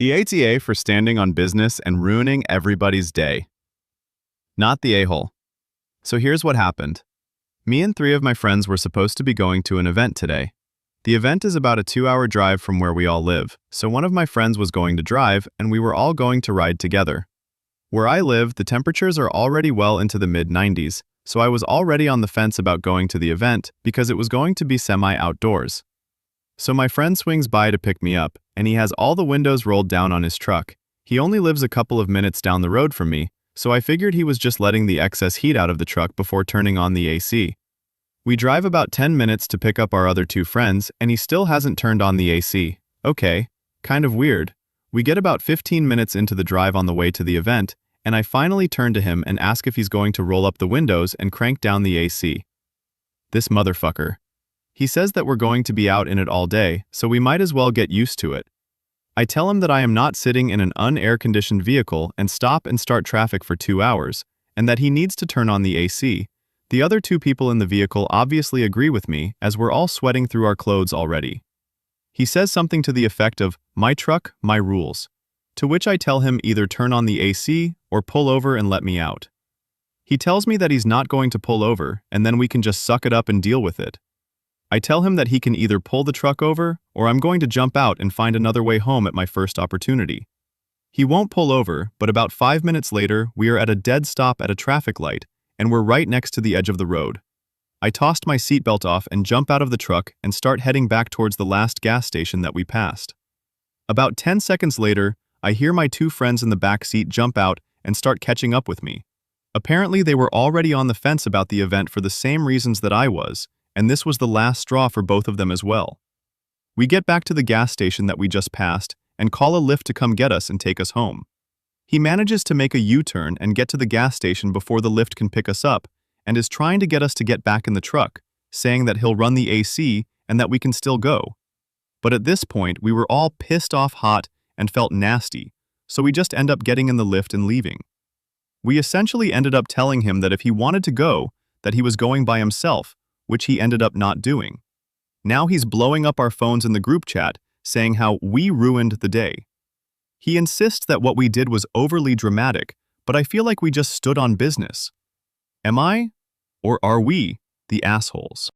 The ATA for standing on business and ruining everybody's day. Not the a-hole. So here's what happened. Me and 3 of my friends were supposed to be going to an event today. The event is about a 2-hour drive from where we all live, so one of my friends was going to drive and we were all going to ride together. Where I live, the temperatures are already well into the mid-90s, so I was already on the fence about going to the event because it was going to be semi-outdoors. So my friend swings by to pick me up, and he has all the windows rolled down on his truck. He only lives a couple of minutes down the road from me, so I figured he was just letting the excess heat out of the truck before turning on the AC. We drive about 10 minutes to pick up our other 2 friends, and he still hasn't turned on the AC. Okay, kind of weird. We get about 15 minutes into the drive on the way to the event, and I finally turn to him and ask if he's going to roll up the windows and crank down the AC. This motherfucker. He says that we're going to be out in it all day, so we might as well get used to it. I tell him that I am not sitting in an unair-conditioned vehicle and stop and start traffic for 2 hours, and that he needs to turn on the AC. The other 2 people in the vehicle obviously agree with me, as we're all sweating through our clothes already. He says something to the effect of, "My truck, my rules," to which I tell him either turn on the AC or pull over and let me out. He tells me that he's not going to pull over, and then we can just suck it up and deal with it. I tell him that he can either pull the truck over, or I'm going to jump out and find another way home at my first opportunity. He won't pull over, but about 5 minutes later, we are at a dead stop at a traffic light, and we're right next to the edge of the road. I tossed my seatbelt off and jump out of the truck and start heading back towards the last gas station that we passed. About 10 seconds later, I hear my 2 friends in the back seat jump out and start catching up with me. Apparently, they were already on the fence about the event for the same reasons that I was, and this was the last straw for both of them as well. We get back to the gas station that we just passed and call a Lyft to come get us and take us home. He manages to make a U-turn and get to the gas station before the Lyft can pick us up and is trying to get us to get back in the truck, saying that he'll run the AC and that we can still go. But at this point, we were all pissed off hot and felt nasty, so we just end up getting in the Lyft and leaving. We essentially ended up telling him that if he wanted to go, that he was going by himself, which he ended up not doing. Now he's blowing up our phones in the group chat, saying how we ruined the day. He insists that what we did was overly dramatic, but I feel like we just stood on business. Am I, or are we, the assholes?